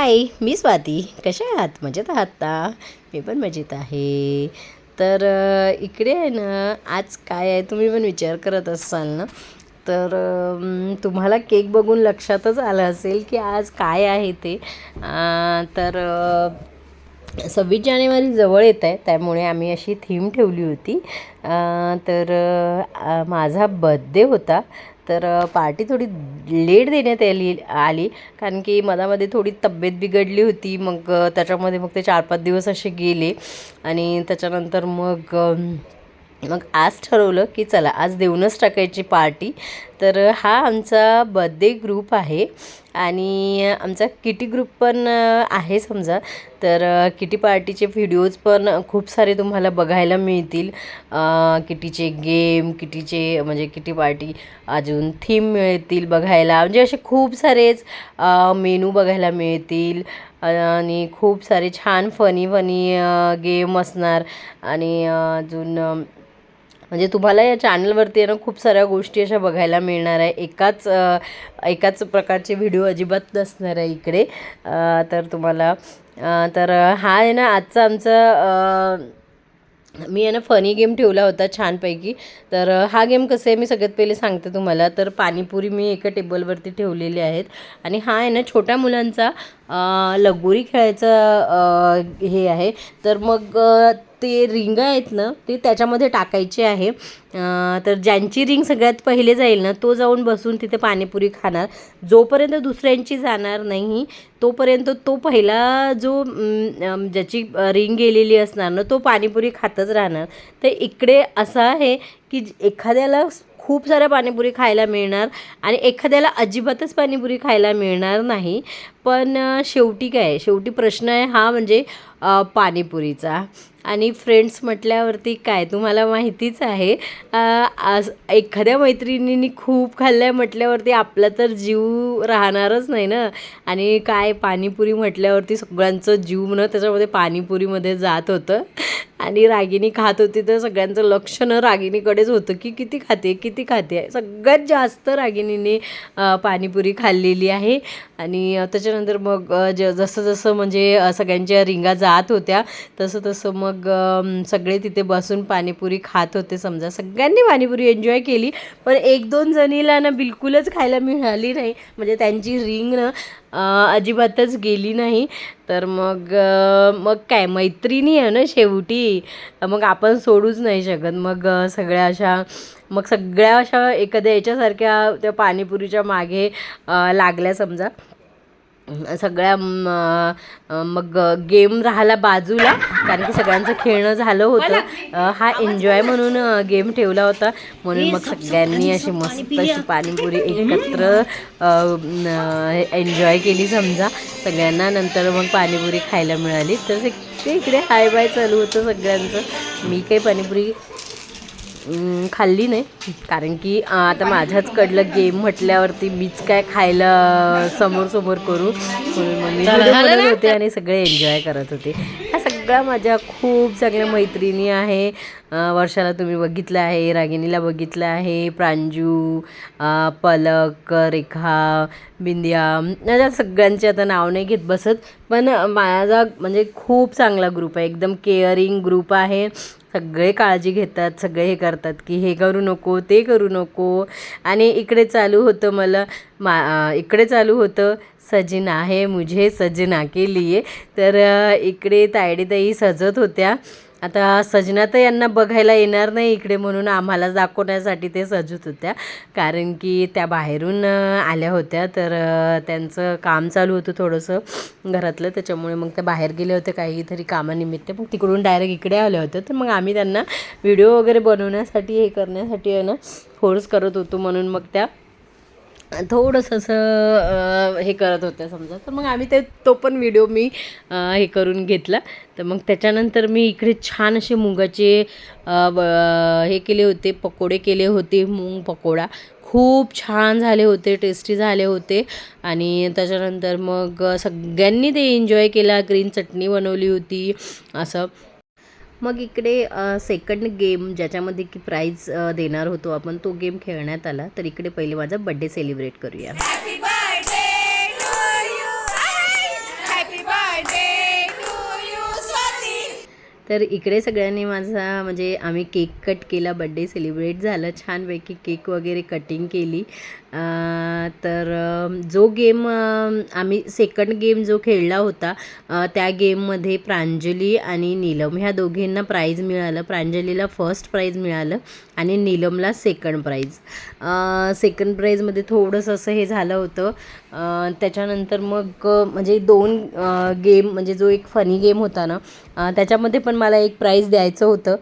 हाय, मी स्वाती. कशा आहात? मजेत आहात ना? मी पण मजेत आहे. तर इकडे आहे ना, आज काय आहे तुम्ही पण विचार करत असाल ना, तर तुम्हाला केक बघून लक्षातच आलं असेल की आज काय आहे ते. तर 26 जानेवारी जवळ येत आहे, त्यामुळे आम्ही अशी थीम ठेवली होती. तर माझा बर्थडे होता. तर पार्टी थोडी लेट देण्यात आली कारण की मधामध्ये थोडी तब्येत बिघडली होती. मग त्याच्यामध्ये मग ते 4-5 दिवस असे गेले आणि त्याच्यानंतर मग आज ठरवलं की चला आज देऊनच टाकायची पार्टी. तर हा आमचा बर्थडे ग्रुप आहे आणि आमचा किटी ग्रुप पण आहे समजा. तर किटी पार्टीचे व्हिडिओज पण खूप सारे तुम्हाला बघायला मिळतील. किटीचे गेम, किटीचे म्हणजे किटी पार्टी अजून थीम मिळतील बघायला. म्हणजे असे खूप सारेच मेनू बघायला मिळतील आणि खूप सारे छान फनी गेम असणार. आणि अजून म्हणजे तुम्हाला या चॅनलवरती ना खूप साऱ्या गोष्टी अशा बघायला मिळणार आहे. एकाच प्रकारचे व्हिडिओ अजिबात नसणार आहे इकडे. तर तुम्हाला तर हा आहे ना आजचा आमचा मी आहे ना फनी गेम ठेवला होता छानपैकी. तर हा गेम कसं आहे मी सगळ्यात पहिले सांगते तुम्हाला. तर पाणीपुरी मी एका टेबलवरती ठेवलेली आहेत आणि हा आहे ना छोट्या मुलांचा लगोरी खेळायचा हे आहे. तर मग ते रिंग आहेत ना ते त्याच्यामध्ये टाकायचे आहे. तर ज्यांची रिंग सगळ्यात पहिले जाईल ना तो जाऊन बसून तिथे पाणीपुरी खाणार. जोपर्यंत दुसऱ्यांची जाणार नाही तोपर्यंत तो पहिला जो ज्याची रिंग गेलेली असणार ना तो पाणीपुरी खातच राहणार. तर इकडे असं आहे की एखाद्याला खूप साऱ्या पाणीपुरी खायला मिळणार आणि एखाद्याला अजिबातच पाणीपुरी खायला मिळणार नाही. पण शेवटी प्रश्न आहे हा म्हणजे पाणीपुरीचा. आणि फ्रेंड्स म्हटल्यावरती काय तुम्हाला माहितीच आहे. एखाद्या मैत्रिणींनी खूप खाल्लं आहे म्हटल्यावरती आपला तर जीव राहणारच नाही ना. आणि काय पाणीपुरी म्हटल्यावरती सगळ्यांचं जीव ना त्याच्यामध्ये पाणीपुरीमध्ये जात होतं आणि रागिनी खात होती. तर सगळ्यांचं लक्ष न रागिनीकडेच होतं की किती खाते. सगळ्यात जास्त रागिनीने पाणीपुरी खाल्लेली आहे. आणि त्याच्यानंतर मग जसं म्हणजे सगळ्यांच्या रिंगा जात होत्या तसं मग सगळे तिथे बसून पाणीपुरी खात होते समजा. सगळ्यांनी पाणीपुरी एन्जॉय केली. पण 1-2 जणीला ना बिलकुलच खायला मिळाली नाही. म्हणजे त्यांची रिंग ना अजिबातच गेली नाही. तर मग काय मैत्रिणी आहे ना शेवटी, मग आपण सोडूच नाही शकत. मग सगळ्या अशा एखाद्या याच्यासारख्या त्या पाणीपुरीच्या मागे लागल्या समजा. सगळ्या मग गेम राहिला बाजूला कारण की सगळ्यांचं खेळणं झालं होतं. हा एन्जॉय म्हणून गेम ठेवला होता. म्हणून मग सगळ्यांनी अशी मस्त अशी पाणीपुरी एकत्र एन्जॉय केली समजा सगळ्यांना. नंतर मग पाणीपुरी खायला मिळाली. तर ते इकडे हाय बाय चालू होतं सगळ्यांचं. मी काही पाणीपुरी खाल्ली नाही कारण की आता माझ्याचकडलं गेम म्हटल्यावरती मीच काय खायला समोर करू म्हणून मग मी बनवत होते आणि सगळे एन्जॉय करत होते. ह्या सगळ्या माझ्या खूप चांगल्या मैत्रिणी आहे. वर्षाला तुम्ही बघितलं आहे, रागिनीला बघितलं आहे, प्रांजू, पलक, रेखा, बिंदिया, माझ्या सगळ्यांचे आता नाव नाही घेत बसत. पण माझा म्हणजे खूप चांगला ग्रुप आहे, एकदम केअरिंग ग्रुप आहे. सगळे काळजी घेतात, सगळे हे करतात की हे करू नको ते करू नको. आणि इकडे चालू होतं सजना है मुझे सजना के लिए. तर इकडे तायडीताई सजत होत्या. आता सजना तर यांना बघायला येणार नाही इकडे म्हणून आम्हाला दाखवण्यासाठी ते सजत होत्या कारण की त्या बाहेरून आल्या होत्या. तर त्यांचं काम चालू होतं थोडंसं घरातलं, त्याच्यामुळे मग त्या बाहेर गेले होते काहीतरी कामानिमित्त. मग तिकडून डायरेक्ट इकडे आल्या होत्या. तर मग आम्ही त्यांना व्हिडिओ वगैरे बनवण्यासाठी हे करण्यासाठी आहे ना फोर्स करत होतो. म्हणून मग त्या थोडंसं असं हे करत होत्या समजा. तर मग आम्ही तो पण व्हिडिओ मी हे करून घेतला. तर मग त्याच्यानंतर मी इकडे छान असे मुगाचे हे केले होते, पकोडे केले होते. मूग पकोडा खूप छान झाले होते, टेस्टी झाले होते. आणि त्याच्यानंतर मग सगळ्यांनी ते एन्जॉय केला. ग्रीन चटणी बनवली होती असं. मग इकडे सेकंड गेम ज्याच्यामध्ये की प्राईज देणार होतो आपण, तो गेम खेळण्यात आला. तर इकडे पहिले माझा बड्डे सेलिब्रेट करूया. तर इकडे सगळ्यांनी माझा म्हणजे आम्ही केक कट केला, बड्डे सेलिब्रेट झालं, छानपैकी केक वगैरे कटिंग केली. तर जो गेम आम्ही सेकंड गेम जो खेळला होता त्या गेममध्ये प्रांजली आणि नीलम ह्या दोघींना प्राईज मिळालं. प्रांजलीला फर्स्ट प्राईज मिळालं आणि नीलमला सेकंड प्राईज. सेकंड प्राईजमध्ये थोडंसं असं हे झालं होतं. त्याच्यानंतर मग म्हणजे 2 गेम म्हणजे जो एक फनी गेम होता ना त्याच्यामध्ये पण मला एक प्राईज द्यायचं होतं,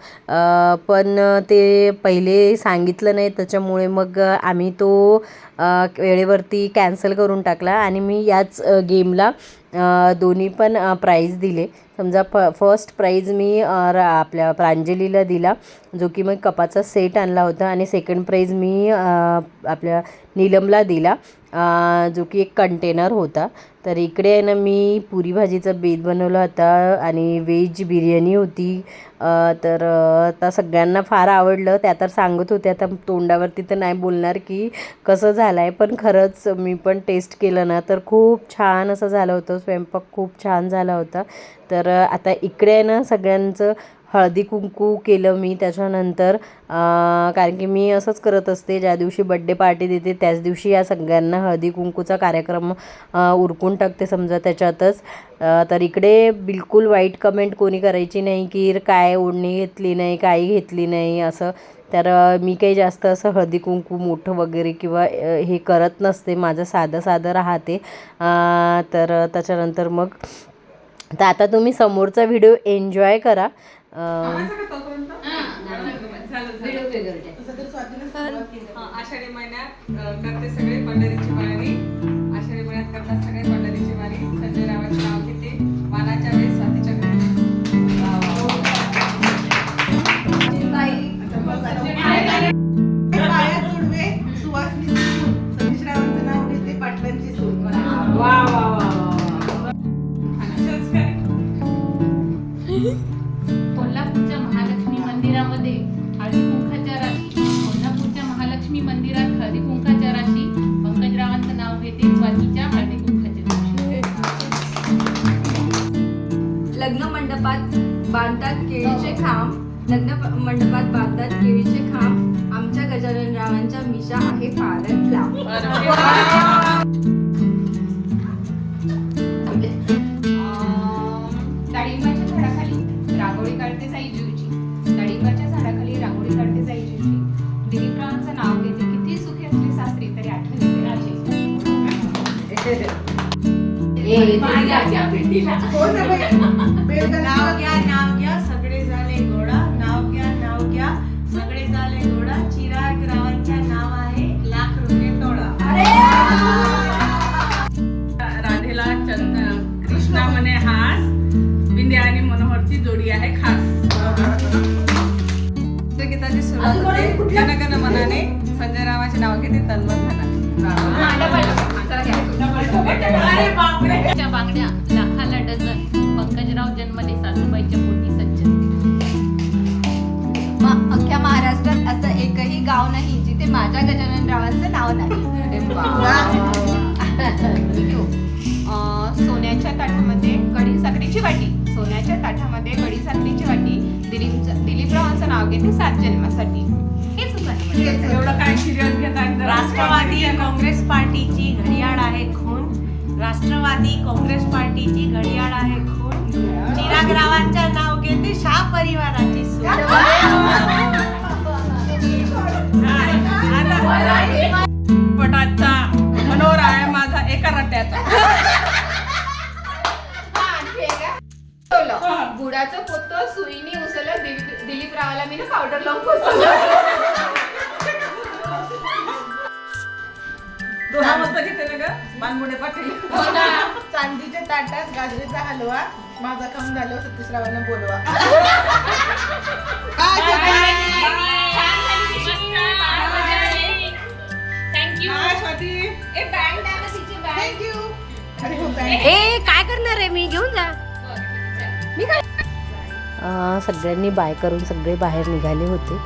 पण ते पहिले सांगितलं नाही, त्याच्यामुळे मग आम्ही तो वेळेवरती कॅन्सल करून टाकला आणि मी याच गेमला दोन्ही पण प्राईज दिले. समजा फर्स्ट प्राईज मी आपल्या प्रांजलीला दिला, जो की मग कपाचा सेट आणला होता, आणि सेकंड प्राईज मी आपल्या नीलमला दिला, जो की एक कंटेनर होता. तर इकडे आहे ना मी पुरी भाजीचा बेत बनवला होता आणि व्हेज बिर्याणी होती. तर आता सगळ्यांना फार आवडलं. त्या तर सांगत होते, आता तोंडावरती तर नाही बोलणार की कसं झालं आहे, पण खरंच मी पण टेस्ट केलं ना तर खूप छान असं झालं होतं. स्वयंपाक खूप छान झाला होता. तर आता इकडे आहे ना सगळ्यांचं हळदी कुंकू केलं मी त्याच्यानंतर, कारण की मी असंच करत असते, ज्या दिवशी बड्डे पार्टी देते त्याच दिवशी या सगळ्यांना हळदी कुंकूचा कार्यक्रम उरकून टाकते समजा त्याच्यातच. तर इकडे बिलकुल वाईट कमेंट कोणी करायची नाही की काय ओढणी घेतली नाही, काही घेतली नाही असं. तर मी काही जास्त असं हळदी कुंकू मोठं वगैरे किंवा हे करत नसते, माझं साधं साधं राहते. तर त्याच्यानंतर मग तर आता तुम्ही समोरचा व्हिडिओ एन्जॉय करा. आषाढी महिन्यात करते सगळे पंढरीची वारी, आषाढी महिन्यात करतात सगळे पंढरीची वारी. संजय रावांचे नाव घेते वानाच्या वेळेस स्वातीच्या घरी. पायात जोडवे सुवासिनीची सून, सतीश रावांचं नाव घेते पाटलांची सून. वा वा वा. कोल्हापूरच्या महालक्ष्मी मंदिरामध्ये हळदी कुंकाच्या राशी, कोल्हापूरच्या महालक्ष्मी मंदिरात हळदी कुंकाच्या राशी, पंकजरावांचं नाव घेते स्वातीच्या हळदी कुंकाच्या राशी. लग्न मंडपात बांधतात केळीचे खांब, लग्न मंडपात बांधतात केळीचे खांब, आमच्या गजानन रावांच्या मिशा आहे फारच लांब. डाळिंबाच्या झाडाखाली रांगोळी काढते जाई जीवची, डाळिंबाच्या झाडाखाली रांगोळी काढते जाई जीवची, दिलीपरावांचं नाव घेते किती सुखी असले सासरी तरी आठवण येते राशी. हो ना बाई. नाव घ्या सगळे झाले गोडा, नाव घ्या सगळे झाले गोडा, चिराग रावांच्या नाव आहे ₹1,00,000 तोडा. राधेला कृष्णा म्हणे हास, बिंद्या आणि मनोहरची जोडी आहे खास. गीताची सुरुवात होते जनगण मनाने, संजय रावांचे नाव घेते तन्मय धनाने. बांगड्या लाखाला डझन, पंकजराव जन्मले सासूबाईच्या पोटी सज्जन. अख्ख्या महाराष्ट्रात असं एकही गाव नाही जिथे माझ्या गजानन रावांचं नाव नाही. सोन्याच्या ताटामध्ये कढी साखरेची वाटी, सोन्याच्या ताटामध्ये कढी साखरेची वाटी, दिलीपरावांचं नाव घेते 7 जन्मासाठी. हेच होतं. एवढं काय सिरियस घेतात. राष्ट्रवादी काँग्रेस पार्टीची घडियाळ आहे खून, राष्ट्रवादी काँग्रेस पार्टीची घडियाळ आहे खून, चिराग रावांच्या नाव घेते शाह परिवाराची सून. पटाचा मनोहर आहे माझा एका रट्ट्याचा. गुडाचं पोतं सुईने उचललं, दिलीपरावाला मी ना पावडर लावून पोचवलं. दोहा मस्त घेते ना ग मानमुडे पाटील. चांदीच्या ताटात गाजरीचा हलवा, माझा काम झालं सतीश रावांना बोलवा. ए काय करणार आहे मी, घेऊन जा. मी काय सगळ्यांनी बाय करून सगळे बाहेर निघाले होते.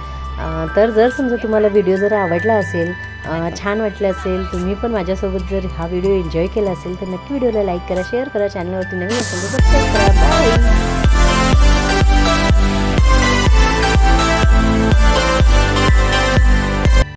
तर जर समजा तुम्हाला व्हिडिओ जर आवडला असेल, छान वाटलं असेल, तुम्ही पण माझ्यासोबत जर हा व्हिडिओ एन्जॉय केला असेल तर नक्की व्हिडिओला लाईक करा, शेअर करा, चॅनलवरती नवीन असेल तर सबस्क्राईब करा. बाय. Thank